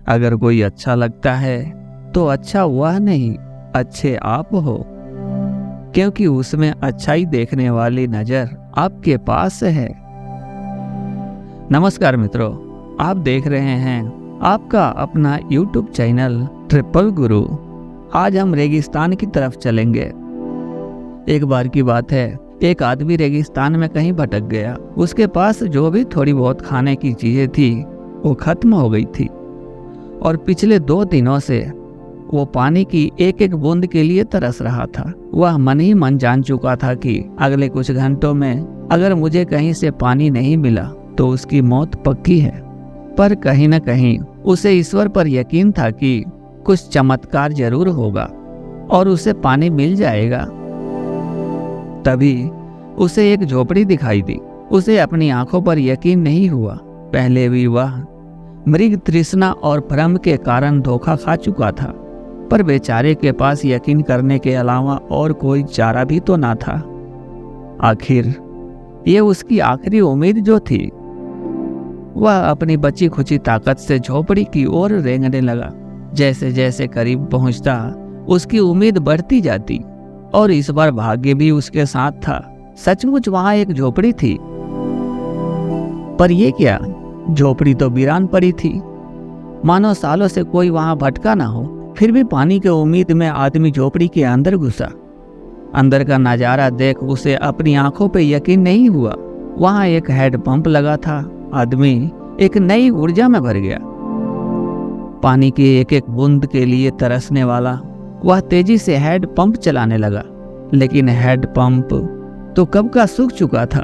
अगर कोई अच्छा लगता है तो अच्छा वह नहीं, अच्छे आप हो, क्योंकि उसमें अच्छाई देखने वाली नजर आपके पास है। नमस्कार मित्रों, आप देख रहे हैं आपका अपना YouTube चैनल ट्रिपल गुरु। आज हम रेगिस्तान की तरफ चलेंगे। एक बार की बात है, एक आदमी रेगिस्तान में कहीं भटक गया। उसके पास जो भी थोड़ी बहुत खाने की चीजें थी वो खत्म हो गई थी और पिछले 2 दिनों से वो पानी की एक एक बूंद के लिए तरस रहा था। वह मन ही मन जान चुका था कि अगले कुछ घंटों में अगर मुझे कहीं से पानी नहीं मिला तो उसकी मौत पक्की है। पर कहीं न कहीं उसे ईश्वर पर यकीन था कि कुछ चमत्कार जरूर होगा और उसे पानी मिल जाएगा। तभी उसे एक झोपड़ी दिखाई दी। उसे अपनी आंखों पर यकीन नहीं हुआ। पहले भी वह मृग तृष्णा और भ्रम के कारण धोखा खा चुका था, पर बेचारे के पास यकीन करने के अलावा और कोई चारा भी तो ना था। आखिर ये उसकी आखिरी उम्मीद जो थी। वह अपनी बची खुची ताकत से झोपड़ी की ओर रेंगने लगा। जैसे जैसे करीब पहुंचता उसकी उम्मीद बढ़ती जाती और इस बार भाग्य भी उसके साथ था। सचमुच वहां एक झोपड़ी थी। पर यह क्या, झोपड़ी तो वीरान पड़ी थी, मानो सालों से कोई वहां भटका ना हो। फिर भी पानी के उम्मीद में आदमी झोपड़ी के अंदर घुसा। अंदर का नजारा देख उसे अपनी आंखों पे यकीन नहीं हुआ। वहां एक हैंड पंप लगा था। आदमी एक नई ऊर्जा में भर गया। पानी के एक एक बूंद के लिए तरसने वाला वह तेजी से हैंड पंप चलाने लगा। लेकिन हैंड पंप तो कब का सूख चुका था।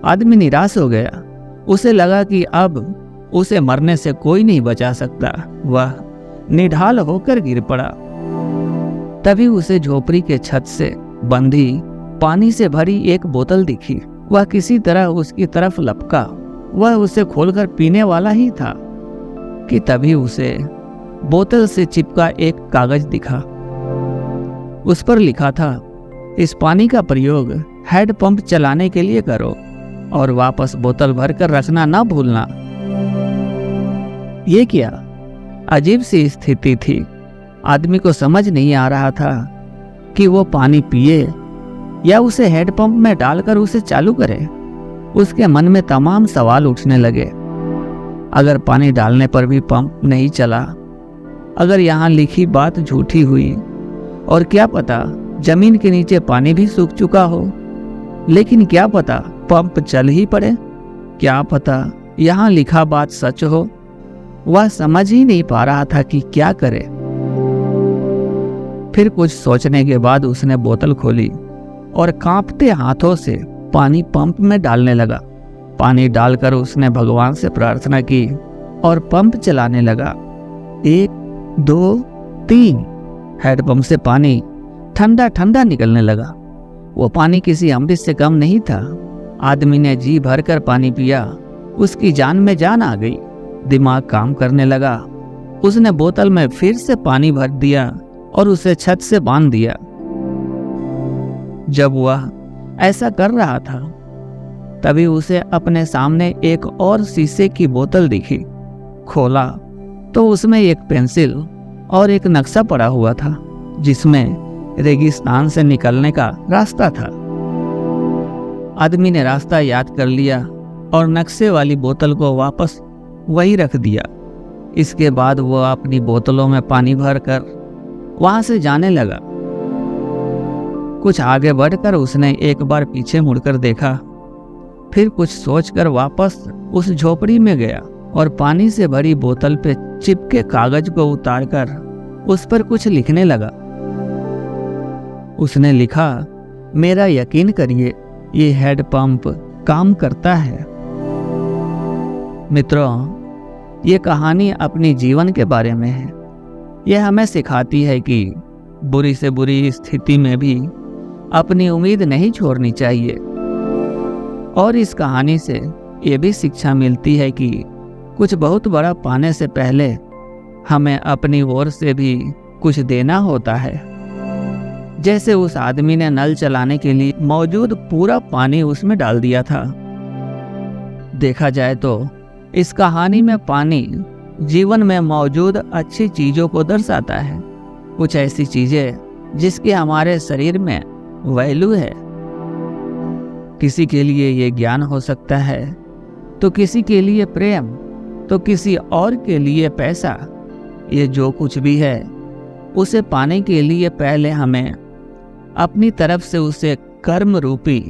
आदमी निराश हो गया। उसे लगा कि अब उसे मरने से कोई नहीं बचा सकता। वह निढाल होकर गिर पड़ा। तभी उसे झोपड़ी के छत से बंधी पानी से भरी एक बोतल दिखी। वह किसी तरह उसकी तरफ लपका। वह उसे खोलकर पीने वाला ही था कि तभी उसे बोतल से चिपका एक कागज दिखा। उस पर लिखा था, इस पानी का प्रयोग हैंड पंप चलाने के लिए करो और वापस बोतल भरकर रखना ना भूलना। ये क्या अजीब सी स्थिति थी। आदमी को समझ नहीं आ रहा था कि वो पानी पिए या उसे हैंड पंप में डालकर उसे चालू करे। उसके मन में तमाम सवाल उठने लगे। अगर पानी डालने पर भी पंप नहीं चला, अगर यहाँ लिखी बात झूठी हुई, और क्या पता जमीन के नीचे पानी भी सूख चुका हो। लेकिन क्या पता पंप चल ही पड़े। क्या पता यहाँ लिखा बात सच हो। वह समझ ही नहीं पा रहा था कि क्या करे। फिर कुछ सोचने के बाद उसने बोतल खोली और कांपते हाथों से पानी पंप में डालने लगा। पानी डालकर उसने भगवान से प्रार्थना की और पंप चलाने लगा। 1 2 3 हैंडपंप से पानी ठंडा ठंडा निकलने लगा। वो पानी किसी अमृत से कम नहीं था। आदमी ने जी भरकर पानी पिया। उसकी जान में जान आ गई। दिमाग काम करने लगा। उसने बोतल में फिर से पानी भर दिया और उसे छत से बांध दिया। जब वह ऐसा कर रहा था तभी उसे अपने सामने एक और शीशे की बोतल दिखी। खोला तो उसमें एक पेंसिल और एक नक्शा पड़ा हुआ था जिसमें रेगिस्तान से निकलने का रास्ता था। आदमी ने रास्ता याद कर लिया और नक्शे वाली बोतल को वापस वही रख दिया। इसके बाद वह अपनी बोतलों में पानी भरकर वहां से जाने लगा। कुछ आगे बढ़कर उसने एक बार पीछे मुड़कर देखा। फिर कुछ सोचकर वापस उस झोपड़ी में गया और पानी से भरी बोतल पे चिपके कागज को उतारकर उस पर कुछ लिखने लगा। उसने लिखा, मेरा यकीन करिए, ये हैंड पंप काम करता है। मित्रों, ये कहानी अपनी जीवन के बारे में है। यह हमें सिखाती है कि बुरी से बुरी स्थिति में भी अपनी उम्मीद नहीं छोड़नी चाहिए। और इस कहानी से ये भी शिक्षा मिलती है कि कुछ बहुत बड़ा पाने से पहले हमें अपनी ओर से भी कुछ देना होता है। जैसे उस आदमी ने नल चलाने के लिए मौजूद पूरा पानी उसमें डाल दिया था। देखा जाए तो इस कहानी में पानी जीवन में मौजूद अच्छी चीज़ों को दर्शाता है। कुछ ऐसी चीज़ें जिसकी हमारे शरीर में वैल्यू है। किसी के लिए ये ज्ञान हो सकता है, तो किसी के लिए प्रेम, तो किसी और के लिए पैसा। ये जो कुछ भी है उसे पाने के लिए पहले हमें अपनी तरफ से उसे कर्म रूपी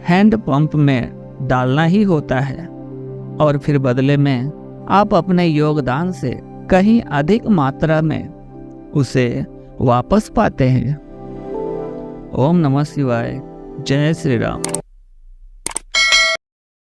हैंड पंप में डालना ही होता है, और फिर बदले में आप अपने योगदान से कहीं अधिक मात्रा में उसे वापस पाते हैं। ओम नमः शिवाय। जय श्री राम।